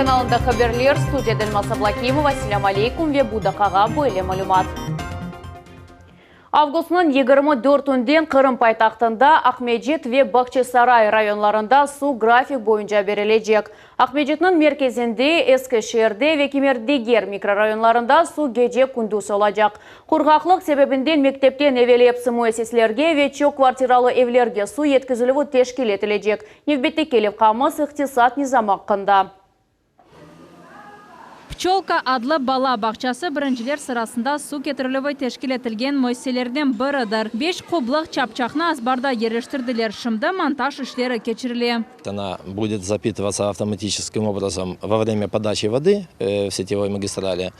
каналында хабарлар, студиядан Масаблакимова. Ассаляму алейкум ве будақаға бөлі мәлумат. Августның 24-ден Қырым пайтақтында Ахмеджет ве Бақчысарай районларында су график бойынша берілежек. Ахмеджетнің мерkezінде Ескішерде ве Кемердегер микрорайонларында су геже күндіз олажақ. Құрғақлық себебінден мектептен евелеп мұэсеслерге ве чок квартиралы евлерге су еткізілуі тешкел етілежек. Невбетте келіп қамыз иқтисат низамаққында. Пчелка адлы бала бақчасы біріншілер сырасында су кетірілуі тешкел етілген мөйселерден бірідір. 5 құблық чапчақны азбарда ерештірділер. Шымды монтаж ішлері кечіріле. Она будет запитываться автоматическим образом во время подачи воды в сетевой магистрали.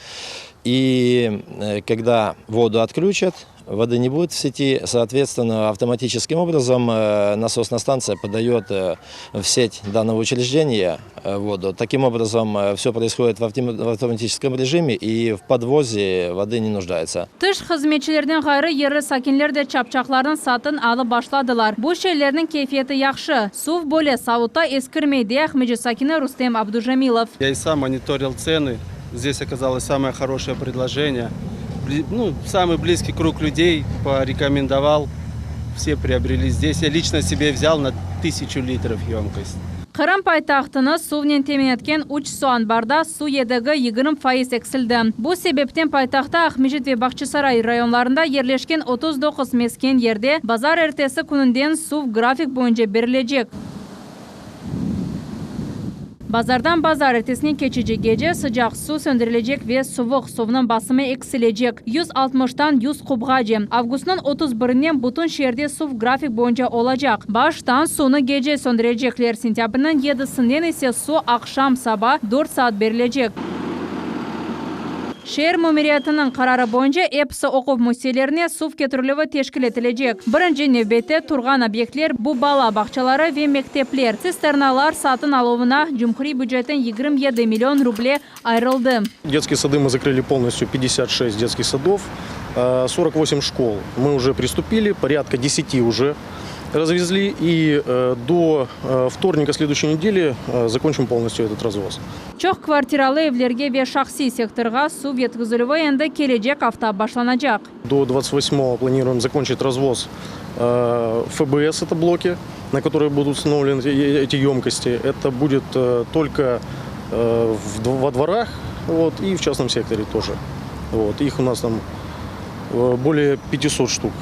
И когда воду отключат, воды не будет в сети, соответственно, автоматическим образом насосная станция подает в сеть данного учреждения воду. Таким образом, все происходит в автоматическом режиме и в подвозе воды не нуждается. Тыш хызметчилерден гайры ері сакинлерде чапчақларын сатын алып башладылар. Бұл шейлердің кейфеті яқшы. Сув более сауыта ескірмейді. Ахмеджет сакины Рустем Абдужамилов. Я и сам мониторил цены. Здесь оказалось самое хорошее предложение. Самый близкий круг людей порекомендовал. Все приобрели здесь. Я лично себе взял на 1000 литров емкость. Қырым пайтақтыны сувнен темен еткен уч суан барда су едігі 20% эксілді. Бұл себептен пайтақта Ахмеджет ве Бақчысарай районларында ерлешкен 39 мескен ерде базар ертесі күнінден сув график бойынша берілежек. Базардан базар ертесіне кечеже геже sıcak su söndürülecek ve soğuk suvның basımı eksilecek. 160'tan 100 kubğa cem. Avgust'un 31'inden bütün şehirde suv grafik boyunca olacak. Baştan sunu gece söndürecekler. Sentyabrının 7'sinden ise su akşam sabah 4 saat verilecek. Şehir mümiriyatının kararı boyunca hepsi okul müzelerine suv getirilüvi teşkil edilecek. Birinci növbette turgan obyektler bu bala bahçaları ve mektepler. Cisternalar satın alımına Cumhuriyet büdjetten 27 milyon ruble ayrıldı. Детские сады мы закрыли полностью, 56 детских садов, 48 школ. Мы уже приступили, порядка 10 уже развезли, и до вторника следующей недели закончим полностью этот развоз. Çok kvartiralı evlerge ve şahsi sektorga su yetkizilüvi endi gelecek hafta başlanacak. До 28-го планируем закончить развоз ФБС, это блоки, на которые будут установлены эти емкости. Это будет только во дворах и в частном секторе тоже. Их у нас там более 500 штук.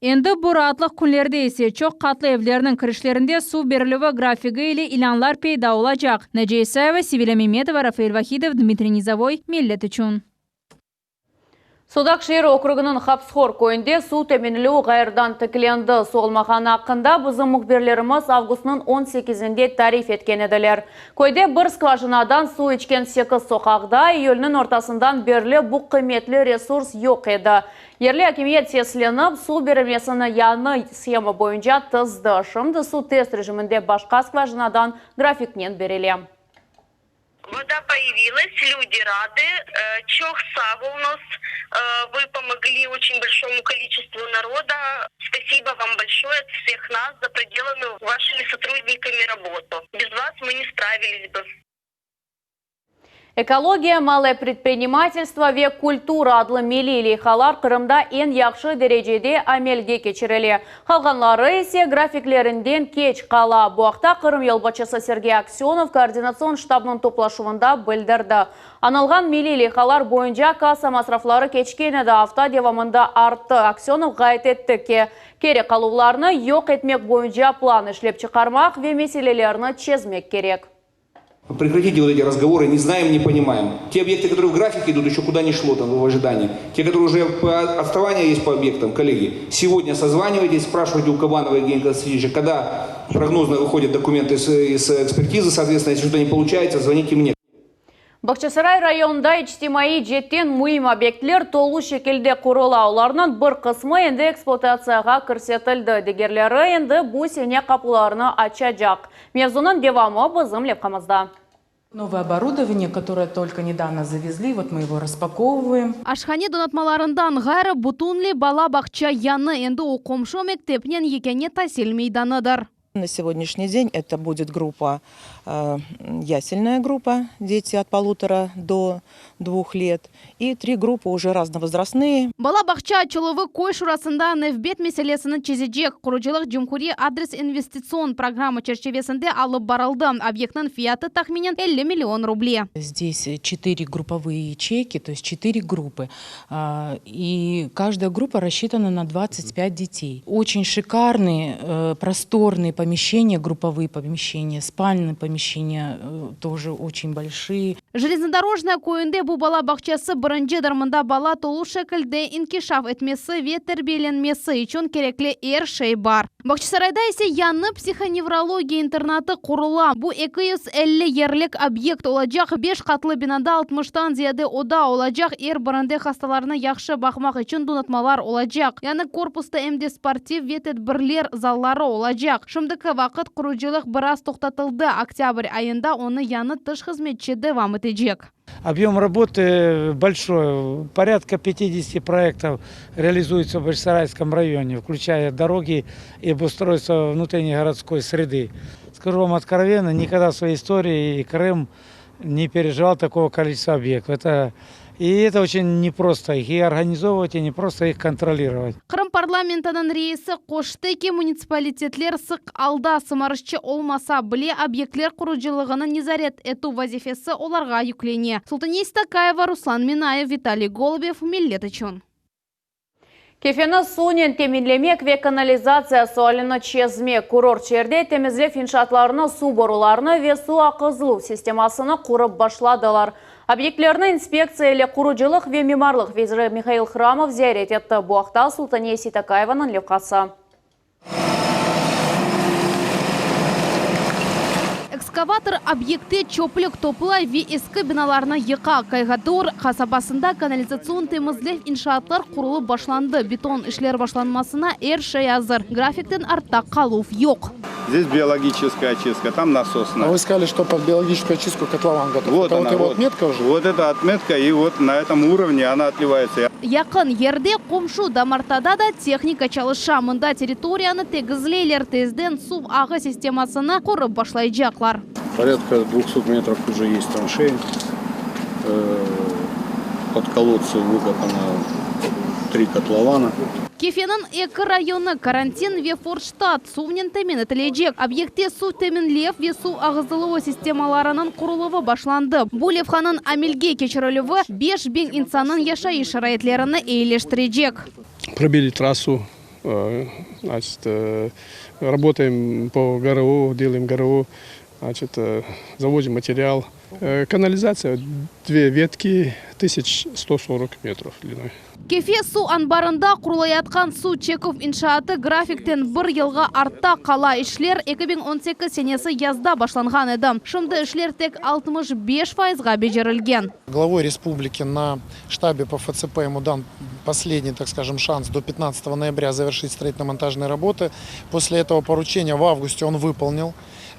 Endi bu rahatlık günlerde ise çok katlı evlerinin kirişlerinde su verilüvi grafiki ile ilanlar peyda olacak. Naciye Isayeva, Sivila Mehmetova, Rafael Vahidov, Dmitry Nizavoy, Millet üçün. Судак шehir округының Хапсхор көйінде су теменілуі ғайырдан тікіленді. Соғылмаған ақында біздің мұхберлеріміз августның 18-інде тариф еткен еділер. Көйде бір скважинадан су içкен 8 соқақда июльнің ортасындан берлі бұл қиметлі ресурс yok еді. Ерлі әкемет сесленіп, су берілмесіні яны схема бойынша тызды. Шымды су тест режимінде башқа скважинадан графикнен берелем. Вода появилась, люди рады. Чох Саву у нас, вы помогли очень большому количеству народа. Спасибо вам большое от всех нас за проделанную вашими сотрудниками работу. Без вас мы не справились бы. Экология, малое предпринимательство ве культура адлы мили лейхалар Қырымда en яқшы дәрежеде амелге кечірелі. Қалғанлары есе графиклерінден кеч қала. Бұақта Қырым елбачысы Сергей Аксенов координацион штабның топлашуында білдірді. Аналған мили лейхалар бойынша касса масрафлары кечкен еді авта девамында артты. Аксенов ғайт етті ке керек қалуларны yok етмек бойынша план ішлеп чықармақ ве меселелеріні чезмек керек. Прекратите вот эти разговоры, не знаем, не понимаем. Те объекты, которые в графике идут, еще куда не шло там в ожидании. Те, которые уже отставание есть по объектам, коллеги, сегодня созванивайтесь, спрашивайте у Кабанова Евгения Константиновича, когда прогнозно выходят документы из экспертизы, соответственно, если что-то не получается, звоните мне. Бақчысарай районында ичтимаи жеттен мұйым объектлер толу шекелде құрыла. Оларының бір қысмы енді эксплуатацияға кірсетілді. Дегерлері енді бұл сене қапыларыны ачажақ. Мезунын девамы бізім лепқамызда. Новое оборудование, которое только недавно завезли, вот мы его распаковываем. Ашхане донатмаларындан ғайры бұтунли бала бақча яны енді оқомшо мектепнен екене тасел мейданыдыр. На сегодняшний день это будет группа ясельная группа, дети от 1,5 до 2 лет, и 3 группы уже разновозрастные. Балабақша чоловы кой шурасында невбет меселесінің чезежек құручылық Джумхури адрес инвестицион программа черчевесінде алып барылды. Объектның фияты тахминен 50 миллион рублей. Здесь 4 групповые ячейки, то есть 4 группы. И каждая группа рассчитана на 25 детей. Очень шикарные, просторные помещения, групповые помещения, спальные помещения тоже очень большие. Железнодорожная койынде bu балабақшасы бірінші дармында бала толу шекілде инкишаф етмесі ве тәрбиеленмесі үшін кереклі шей бар. Бақшысарайда есе яны психоневрология интернаты құрыла. Бұл 250 ерлік объект олacak, 5 қатлы бинада 60-тан зияде ода олacak, бірінде хасталарына яқшы бақмақ үшін донатмалар олacak. Яны корпуста эмде спортив ве тәдбірлер заллары олacak. Шымдықы вақыт құручылық біраз тоқтатылды. Октябрь айында оны яны тыш қызметші девам етежек. Объем работы большой. Порядка 50 проектов реализуется в Бахчисарайском районе, включая дороги и обустройство внутренней городской среды. Скажу вам откровенно, никогда в своей истории Крым не переживал такого количества объектов. И это очень непросто их и организовывать, и не просто их контролировать. Крым парламентінің рейсі Қоштеке муниципалитетлер сық алда сымарышчы олмаса біле объектлер құруджилығының незарет эту вазифесі оларға юклене. Султанес Такаева, Руслан Минаев, Виталий Голубев, Миллет үшін. Кефені сунен темінлемек ве канализация суалыны чезме курорт жерде темізлеп иншатларыны су боруларыны ве су ақызылу системасыны құрып башладылар. Объектлерінің инспекциялы құруджилық ве мемарлық везірі Михаил Храмов зиярет етті. Буақта Султанес Такаеваның левқасы. Экскаватор объекты чоплық топлай ве ескі биналарына еқа. Кайгадор қасабасында канализацион темізлев иншаатлар құрылы башланды. Бетон ішлер башланмасына шей азыр. Графиктен артта қалув yok. Здесь биологическая очистка, там насосная. А вы сказали, что под биологическую очистку котлован готов. Вот это она, вот отметка уже? Вот эта отметка, и вот на этом уровне она отливается. Якын ерде қомшу дамартада да техника чалыша. Мында территорияны тегізлейлер тезден су ағы системасына құрып башлайжақлар. Порядка 200 метров уже есть траншеи. Под колодцы выкопано 3 котлована. Кефенің екі районы карантин ве Форштадт сувнен темен етілежек. Объекте су теменлев ве су ағызылуы системаларының құрылығы башланды. Булевханын амелге кечірілігі 5000 инсанын яшайы шарайетлеріні ейлештірежек. Пробили трассу, значит, работаем по ГРУ, делаем ГРУ, значит, завозим материал. Канализация 2 ветки, 1140 метров длиной. Кефе су анбарында құрылаятқан су чеков иншааты графиктен 1 елға артта қала ішлер 2018 сенесі язда башланған еді. Шымды ішлер тек 65%-ға бежерілген. Главой республики на штабе по ФЦП ему дан последний, так скажем, шанс до 15 ноября завершить строительно-монтажные работы. После этого поручения в августе он выполнил.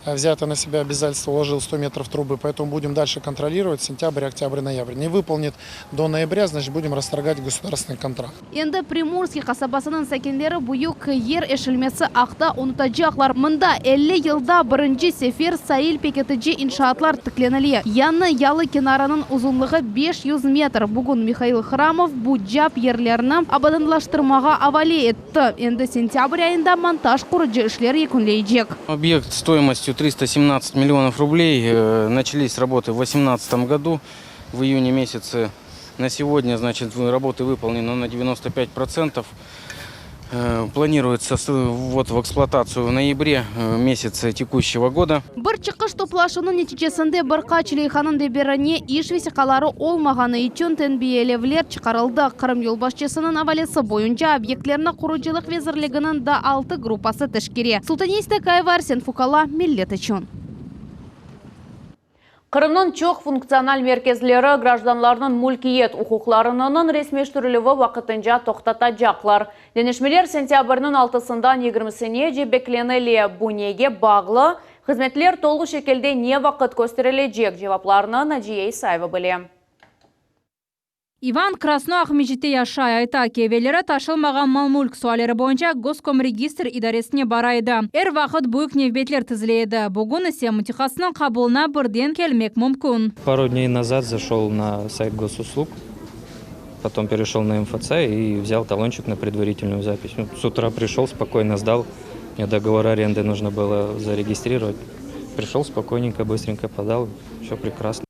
Взято на себя обязательство, уложил 100 метров трубы, поэтому будем дальше контролировать сентябрь, октябрь, ноябрь. Не выполнит до ноября, значит будем расторгать государственный контракт. Енді Приморский қасабасының сәкендері бұйық ер әшілмесі ақта ұнытажақлар. Мында 50 елда бірінші сефер Саил пекетіде иншаатлар тікленілі. Яны ялы кенарының ұзынлығы 500 метр. Бүгін Михаил Храмов бұл жап ерлеріні абаданлаштырмаға авали етті. Енді сентябрь айында монтаж құрыжы ішлер екінлейджек. Объект стоимостью 317 миллионов рублей. Начались работы в 2018 году, в июне месяце. На сегодня, значит, работы выполнены на 95%. Планируется ввод в эксплуатацию в ноябре месяце текущего года. Бір чықыш топлашының нәтижесінде бір қачылейханың деберіне ешвесі қалары олмағаны üçün тенбиелевлер чықарылды. Қырым елбасшысының авалесі бойынша объектлеріні құруджилық везірлігінің да 6 группасы тішкере. Султанес Такаева, Арсен Фукала, Миллет үшін. Қырымның чоқ функционал мерkezлері гражданларының мүлкиет ұқуқларының ресмештірілігі вақытынша тоқтатажақлар. Денешмелер сентябрның 6-сында 20-сіне жебекленілі бұнеге бағлы, қызметлер толғы шекелде не вақыт көстерілежек жевапларына Наджия Исаева біле. Иван Красно Ахмеджите яшай айта кевелері ташылмаған мал-мүлк суалері бойынша Госкомрегистр идаресіне барайды. Вақыт бұйық невбетлер тізіледі. Бүгін ісе мутихасының қабылына бірден келмек мүмкін. Пару дней назад зашел на сайт госуслуг, потом перешел на МФЦ и взял талончик на предварительную запись. С утра пришел, спокойно сдал. Мне договор аренды нужно было зарегистрировать. Пришел спокойненько, быстренько подал. Все прекрасно.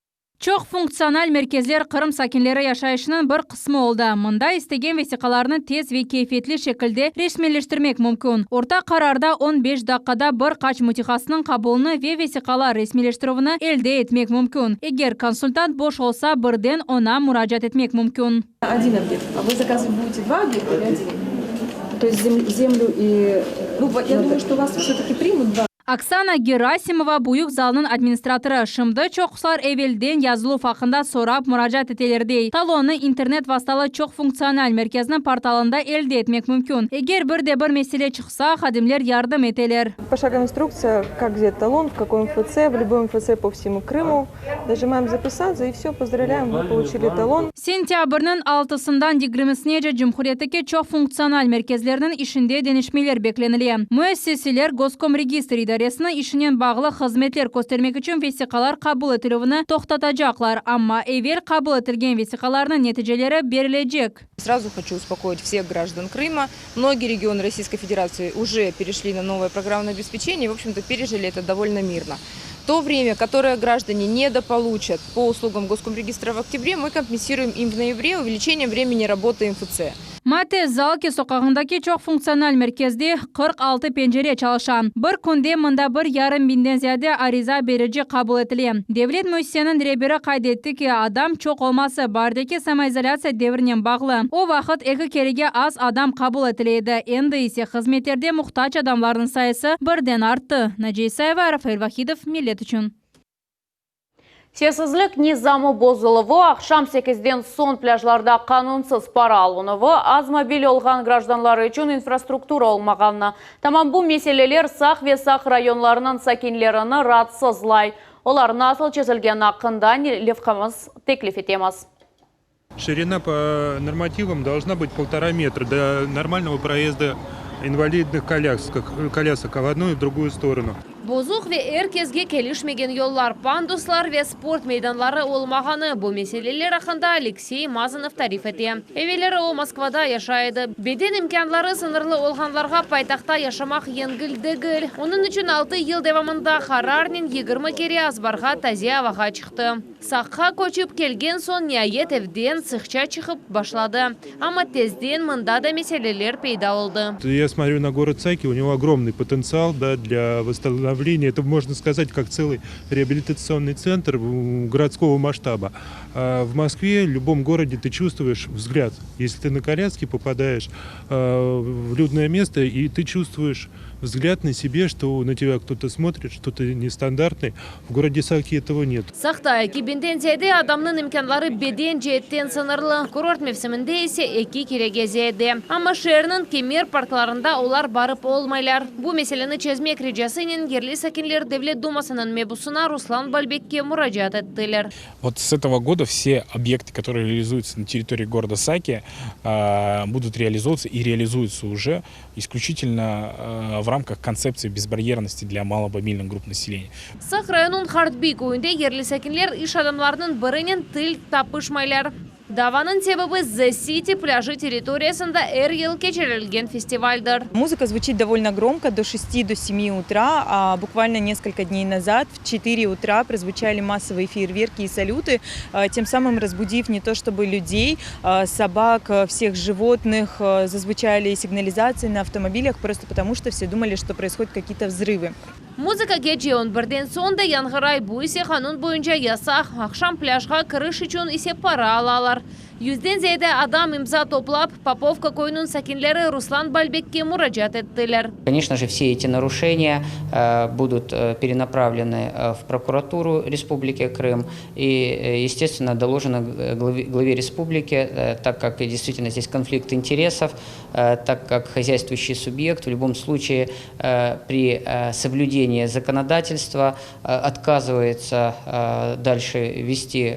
Çok функциональ мерkezлер Қырым сакинлері яшайышының бір қысмы олды. Мұнда істеген весиқаларны тез ве кейфетлі шекілде ресмелештірмек мүмкін. Орта қарарда 15 даққада бір қач мутихасының қабылыны ве весиқалар ресмелештіруіні әлде етмек мүмкін. Егер консультант бош олса, бірден она мұражат етмек мүмкін. Один объект. А вы заказывать будете 2 объекта или 1? То есть землю и... Ну, я думаю, что вас все-таки примут 2. Оксана Герасимова бұйық залының администраторы шымды чоқсылар әвелден yazылу фақында сорап мұражат етелердей. Талоны интернет васталы чоқ функциональ мерkezінің порталында әлде етмек мүмкін. Егер бір меселе шықса, қадимлер ярдым етелер. Пошаговая инструкция, как взять талон, в какой МФЦ, в любой МФЦ по всему Крыму. Нажимаем записаться и все, поздравляем, вы получили талон. Сентябрьнің 6-сынан 20-сіне Cumhuriyet'teki çok функциональ мерkezlerinin işinde denişmeler beklenili. Müesseseler Goskомрегистр идаресінің işinen bağlı hizmetler göstermek için vesikalar kabul etілуіні toxtatacaklar. Ama evvel kabul etilgen vesikalarının neticeleri verilecek. Сразу хочу успокоить всех граждан Крыма. Многие регионы Российской Федерации уже перешли на новое программное обеспечение и, в общем-то, пережили это довольно мирно. То время, которое граждане недополучат по услугам Госкомрегистра в октябре, мы компенсируем им в ноябре увеличением времени работы МФЦ. Mate Zalki sokağındaki çok fonksiyonel merkezde 46 pencere çalışan. Bir kunde mında 1,5 binden ziyade ariza verici kabul etili. Devlet müessesenin rehberi kaydetti ki adam çok olması bardaki samoizolasiya devrinin bağlı. O vakit 2 kerege az adam kabul etiliydi. Endi ise hizmetlerde muhtaç adamların sayısı birden arttı. Naciye Sayeva, Rafael Vahidov, Millet için. Сесізлік низамы бозылығы, ақшам 8-ден сон пляжларда қанунсыз пара алынығы, аз мобиль олған гражданлары үшін инфраструктура олмағанына. Тамам бұл меселелер сақ ве сақ районларының сакинлеріні радсызлай. Олар насыл чезілген ақында левқамыз теклиф етеміз. Ширина по нормативам должна быть 1,5 метра до нормального проезда инвалидных колясок в одну и в другую сторону. Bozuk ve herkesge kelişmegen yollar, panduslar ve sport meydanları olmağını bu meseleler hakkında Alexey Mazanov tarif etti. Evveleri o Moskvada yaşaydı. Beden imkanları sınırlı olganlarga paytaxta yaşamak yengil değil. Onun için 6 yıl devamında Harar'nın 20 kere azbarga taziye havaga çıktı. Saqqa koçup kelgen son nihayet evden sıkça çıkıp başladı. Ama tezden mında da meseleler peyda oldu. Я смотрю на город Саки, у него огромный потенциал, да, для восстановления. Это, можно сказать, как целый реабилитационный центр городского масштаба. А в Москве, в любом городе ты чувствуешь взгляд. Если ты на коляске попадаешь в людное место, и ты чувствуешь взгляд на себе, что на тебя кто-то смотрит, что-то нестандартное. В городе Саки этого нет. Saqta 2000'den ziyade adamın imkanları beden cihetten sınırlı. Kurort mevsiminde ise 2 kere gezedi. Ama şehrin kemer parklarında onlar barıp olmaylar. Bu meselenin çözmek ricasının yerli sakinler Devlet Dumasının mebusuna Ruslan Balbek'e müracaat ettiler. Вот с этого года все объекты, которые реализуются на территории города Саки, будут реализовываться и реализуются уже исключительно в рамках концепции безбарьерности для маломобильных групп населения. Saq rayonun Xardbi köyünde yerli sakinler iş adamlarının birinin til tapışmaylar. Davanın sebebi The City пляжи территориясында yıl geçirilген фестивальдер. Музыка звучит довольно громко, до 6 до 7 утра, а буквально несколько дней назад в 4 утра прозвучали массовые фейерверки и салюты, тем самым разбудив не то чтобы людей, собак, всех животных, зазвучали сигнализации на автомобилях, просто потому что все думали, что происходят какие-то взрывы. Muzika gece 11'den sonra yangıray bu ise kanun boyunca yasak. Akşam pляжға kiriş için ise para alalar. 100'den ziyade adam imza toplap Popovka köyünün sakinleri Ruslan Balbek'e müracaat ettiler. Конечно же, все эти нарушения будут перенаправлены в прокуратуру Республики Крым и, естественно, доложено главе республики, так как действительно здесь конфликт интересов, так как хозяйствующий субъект в любом случае при соблюдении законодательства отказывается дальше вести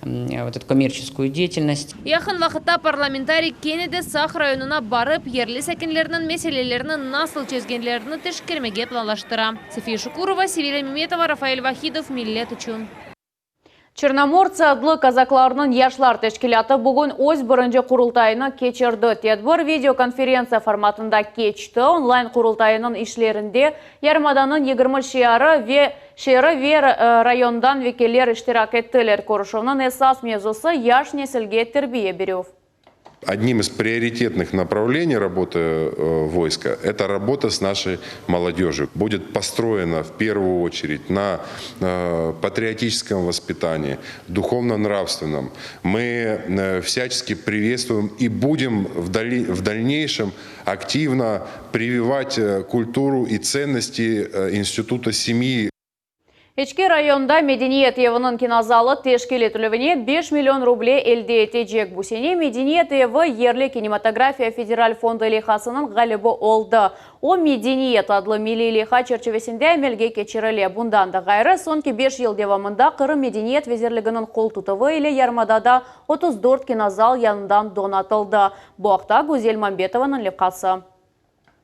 вот эту коммерческую деятельность. Яқын вақытта парламентарий Кенеде Сақ районына барып, ерлі сәкенлерінің меселелерінің насыл чезгенлеріні тешкермеге планлаштыра. София Шукурова, Севилия Меметова, Рафаэль Вахидов, Миллет үшін. Черноморцы адлы казакларының яшлар тешкілаты бүгін өз бірінші құрылтайыны кечірді. Тедбір видеоконференция форматында кечті. Онлайн құрылтайының ішлерінде Ярмаданың 20 шері вер райондан векелер іштирак еттілер. Көрішінің эсас мезусы яш несілге тербие берев. Одним из приоритетных направлений работы войска – это работа с нашей молодежью. Будет построена в первую очередь на патриотическом воспитании, духовно-нравственном. Мы всячески приветствуем и будем в дальнейшем активно прививать культуру и ценности института семьи. Ички районда Медениет евінің кинозалы тешкел етілігіне 5 миллион рублей әлде етежек. Бұсене Медениет еві ерлі кинематография федераль фонды лихасының ғалібі олды. О Медениет адлы милли лиха черчевесінде әмелге кечірілі. Бұндан да ғайры сонки 5 ел девамында қыры Медениет везерлігінің қол тұтывы или Ярмадада 34 кинозал янынан донатылды. Бұақта Гузель Мамбетованың лихасы.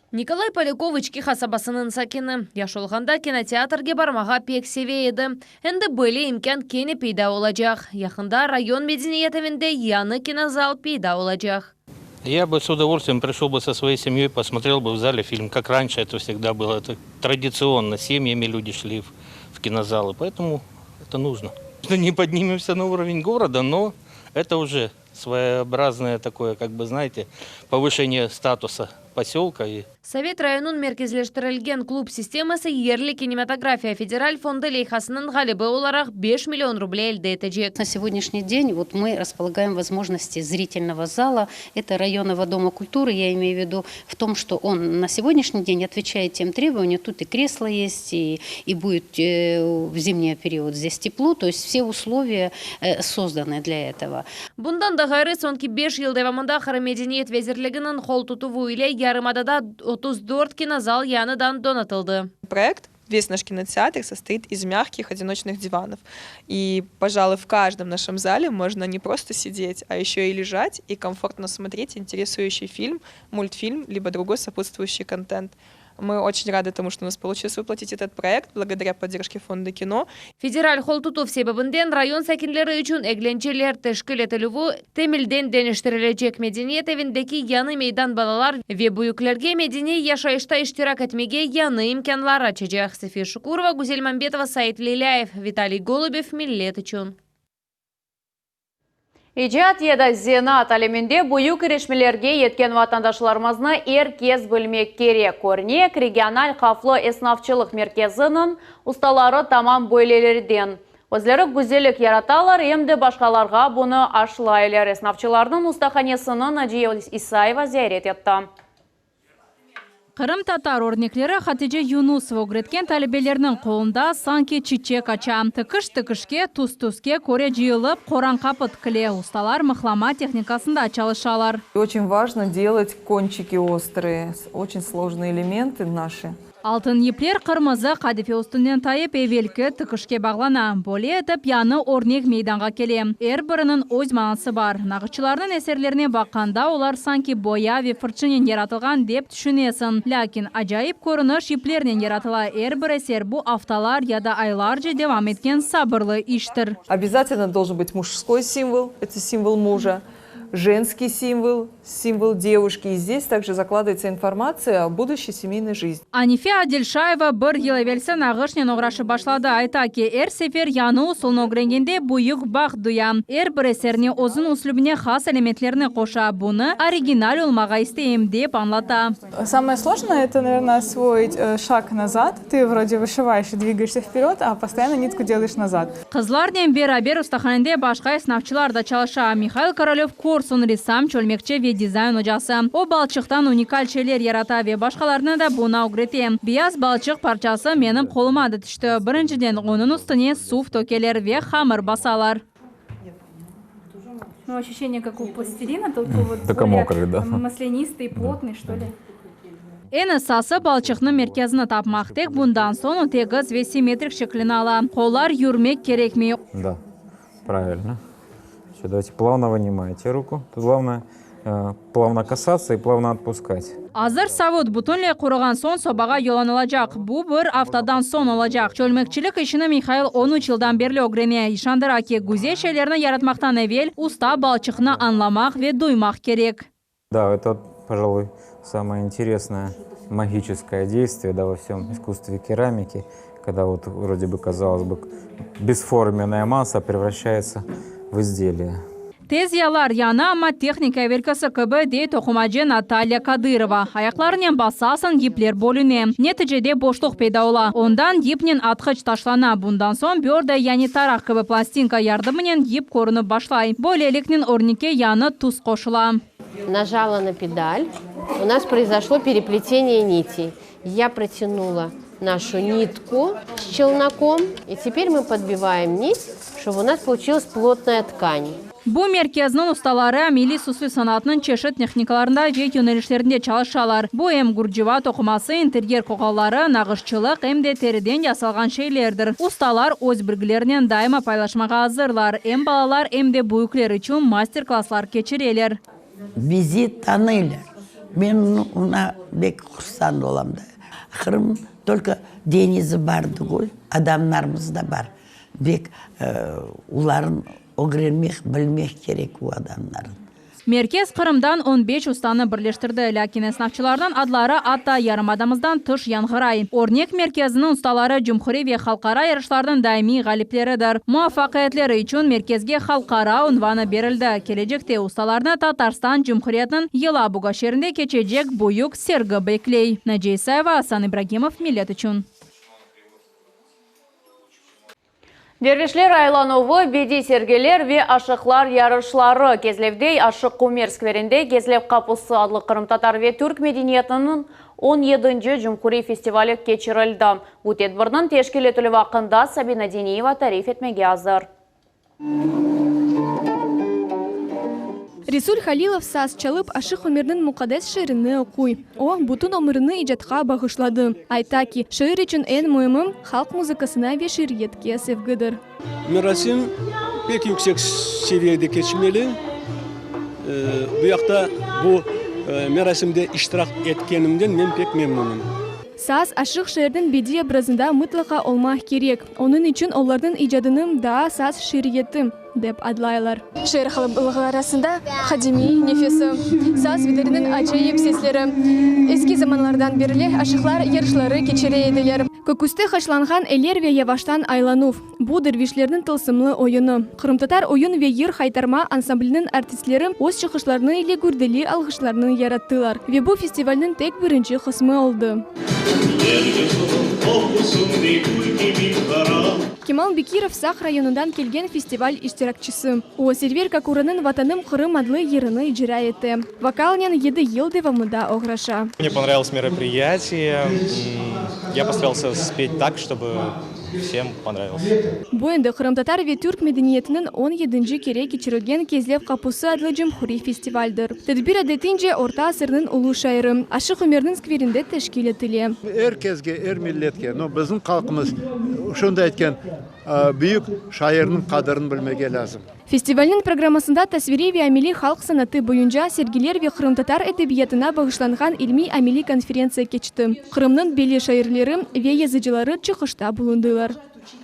Николай Полякович хасабасының сакені. Яшолғанда кинотеатрге бармаға пек севейді. Әнді бөлі имкан кені пейда олажақ. Яқында район медениетовінде яны кинозал пейда олажақ. Я бы с удовольствием пришел бы со своей семьей, посмотрел бы в зале фильм, как раньше это всегда было. Это традиционно, семьями люди шли в кинозалы, поэтому это нужно. Не поднимемся на уровень города, но это уже своеобразное такое, как бы, знаете, повышение статуса поселка. Совет районун мерkezleştirilген клуб системасы ерлі кинематография федераль фонды лейхасының ғалибы оларақ 5 миллион рублей әлді етежек. На сегодняшний день вот мы располагаем возможности зрительного зала. Это районного дома культуры, я имею в виду в том, что он на сегодняшний день отвечает тем требованиям. Тут и кресла есть, и будет в зимний период здесь тепло. То есть все условия созданы для этого. Bundan da gayrı sonki 5 yıl devamında Xarı Medeniyet Vezirliğinin қол tutuvu ile Yarımada'da 34 кинозал яныдан донатылды. Проект «Весь наш кинотеатр» состоит из мягких одиночных диванов. И, пожалуй, в каждом нашем зале можно не просто сидеть, а еще и лежать и комфортно смотреть интересующий фильм, мультфильм, либо другой сопутствующий контент. Мы очень рады тому, что у нас получилось воплотить этот проект благодаря поддержке фонда кино. Федераль қол тұту себебінден район сәкенлері үшін әгленчелер тәшкіл етілуі темілден денештірілечек Медениет евіндегі яны мейдан балалар ве бұйыклерге медени яшайышта іштирак етмеге яны имканлар ачачақ. София Шукурова, Гузель Мамбетова, Саид Лиляев, Виталий Голубев, Миллет үшін. Ижат еда зенат алемінде бұйық ерешмелерге еткен ватандашларымызны еркез білмек керек. Көрнек региональ қафлы эснафчылық мерkezінің ұсталары тамам бөйлелерден. Өзлері güzellik яраталар, емді башқаларға бұны ашылайлар. Эснафчылардың ұстаханесінің Наджия Исаева зиярет етті. Қырым татар орнеклері Хатиже Юнусова үгреткен талибелерінің қолында санки чичек ача. Тыкыш-тыкышке, туз-тузке көре жиылып, қоран қапыт кіле ұсталар мықлама техникасында чалышалар. Очень важно делать кончики острые, очень сложные элементы наши. Алтын еплер қырмызы қадифе үстінен тайып евелкі тыкышке бағлана. Боле етіп яны орнек мейданға келе. Әр бірінің өз маңасы бар. Нағычыларының әсерлеріне баққанда олар санки боя ве фырчынен яратылған деп түшінесін. Ләкин ажайып көрініш еплерінен яратыла әр бір әсер бұл авталар яда айларжы девам еткен сабырлы иштір. Обязательно должен быть мужской символ, это символ мужа. Женский символ, символ девушки. И здесь также закладывается информация о будущей семейной жизни. Анифе Адилшаева бір елевелсі нағышнен оғрашы башлады. Айта ки, әр сефер яны ұсылын огренгенде бұйық бақ дуя. Әр бір әсеріне озын услюбіне хас элементлеріне қоша. Бұны оригиналь олмаға істейм деп анлата. Самое сложное это, наверное, освоить шаг назад. Ты вроде вышиваешь и двигаешься вперед, а постоянно нитку делаешь назад. Қызларнен берабер ұстаханенде башқа эснафчылар да чалыша. Михаил Королев Корсун ресам, чөлмекче ве дизайн ожасы. О балчықтан уникаль челер ярата ве башқаларына да бұна угрете. Бияз балчық парчасы менің қолыма да түшті. Біріншіден оның үстіне суф токелер ве хамыр басалар. Ну, ощущение как у пластилина, только вот более маслянистый, плотный, что ли. Ені сасы балчықны мерkezini тапмақтек, бұндан соң тегіз ве симметрик шеклін ала. Қолар юрмек керек ме? Да, правильно. Все, давайте плавно вынимайте руку. Тут главное плавно касаться и плавно отпускать. Азыр савут butunlay qurigan so'ng sobaga yo'llanilajak. Bu bir haftadan so'ng olacak. Çölmekçilik işini Mikhail 13 yıldan beri öğreniyor. İşandıra ki güzel şeylerini yaratmaktan evvel usta balçıkını anlamak ve duymak gerek. Да, это, пожалуй, самое интересное магическое действие, да, во всем искусстве керамики, когда вот вроде бы, казалось бы, бесформенная масса превращается в изделие. Tez yalar yana ama texnika verkası gibi de tokumacı Natalya Kadyrova. Ayaklarının basasın ipler bölüne. Neticede boşluk peyda ola. Ondan ipnin atqıç taşlana. Bundan son bir de yani tarak gibi plastinka yardımının ip korunup başlay. Böyleliknin ornike yanı tuz koşula. Нажала на педаль. У нас произошло переплетение нитей. Я протянула нашу нитку с челноком. И теперь мы подбиваем нить, чтобы у нас получилась плотная ткань. Bu merkezinin ustaları milli süslü sanatının çeşit texnikalarında ve yönelişlerinde çalışırlar. Bu hem gurciva tokuması, interyer kokalları, nağışçılık hem de teriden yasalgan şeylerdir. Ustalar öz bilgilerinden daima paylaşmaya hazırlar. Hem balalar hem de büyükler için master klaslar geçirirler. Bizi tanıylar. Ben ona bek kursan olam da. Kırım только denizi bardı gol, adamlarımız da var. Bek uların öğrenmek, bilmek gerek bu adamların. Merkez Kırım'dan 15 ustanı birleştirdi. Lakin esnafçılardan adları hatta yarımadamızdan tış yankıray. Örnek merkezinin ustaları cumhuri ve halkara yarışlardan daimi galipleridir. Muvaffakiyetleri için merkezge halkara unvanı verildi. Gelecekte ustalarına Tatarstan Cumhuriyeti'nin Yelabuga şehrinde geçecek büyük sergi bekley. Naciye Isayeva, Hasan İbragimov, millet için. Dervişler aylanıvı, bedi sergiler ve aşıklar yarışları Gezlev'de Aşık Kumer skverinde Gezlev Kapısı adlı Kırım Tatar ve Türk medeniyetinin 17. Cumhuri Festivali geçirildi. Bu tedbirnin teşkil etili vaqında Sabina Deniyeva tarif etmege hazır. Рисуль Халилов саз чалып Ашық Өмірнің мұқадес шеріні оқуй. О, бұтын өміріні ижатқа бағышлады. Айта ки, шер үшін en mühimi halk muzikasına ve şiiriyetке sevgidir. Merasim pek yüksek seviyede geçmeli. Bu yakta bu merasimde iştirak etkenimden ben pek memnunum. Saz Ашық şehirдің bedi образында mutlaka olmak gerek. Onun için onların icadının da saz şiiriyeti dep adlaylar. Şehir halkı arasında Hadimi nefesi, saz bilerinin acayip sesleri. Eski zamanlardan beri aşıklar yarışları geçireydiler. Köküste haşlangan eler ve yavaştan aylanuf. Bu dervişlerin tılsımlı oyunu. Kırımtatar oyun ve yer haytarma ansamblinin artistleri öz çıkışlarını ile gürdeli algıçlarını yarattılar. Ve bu festivalin tek birinci kısmı oldu. Kemal Bekirov Sak rayonundan kelgen festival iştirakçısı. O Serverka Kuran'ın Vatanım Kırım adlı yerini icra etti. Vokalnen 7 yıl devamında uğraşa. Мне понравилось мероприятие. Я постарался спеть так, чтобы всем понравилось. Bu endi Kırım Tatar ve Türk medeniyetinin 17. kere geçirilgen Gezlev Kapısı adlı Cumhuri Festivaldir. Tedbir adetince Orta Asır'ın ulu şairi Aşık Ömer'nin skverinde teşkil etili. Herkesge, her milletke, bizim halkımız şunda etken büyük şairinin kadırını bilmege lazım. Festivalin programmasında tasviri ve ameli halk sanatı boyunca sergiler ve Kırım Tatar edebiyatına bağışlangan ilmi ameli konferansiya geçti. Kırım'ın belli şairleri ve yazıcıları çıkışta bulundular.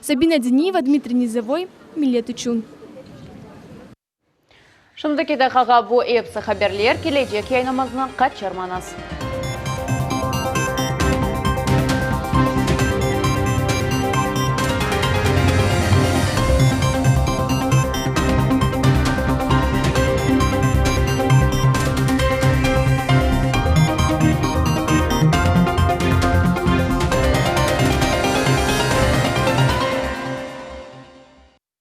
Sabina Deniyeva, Dmitri Nizovoy, millet için. Şimdi ki dakika bu epsi haberler gelecek yayınımızdan kaçırmanız.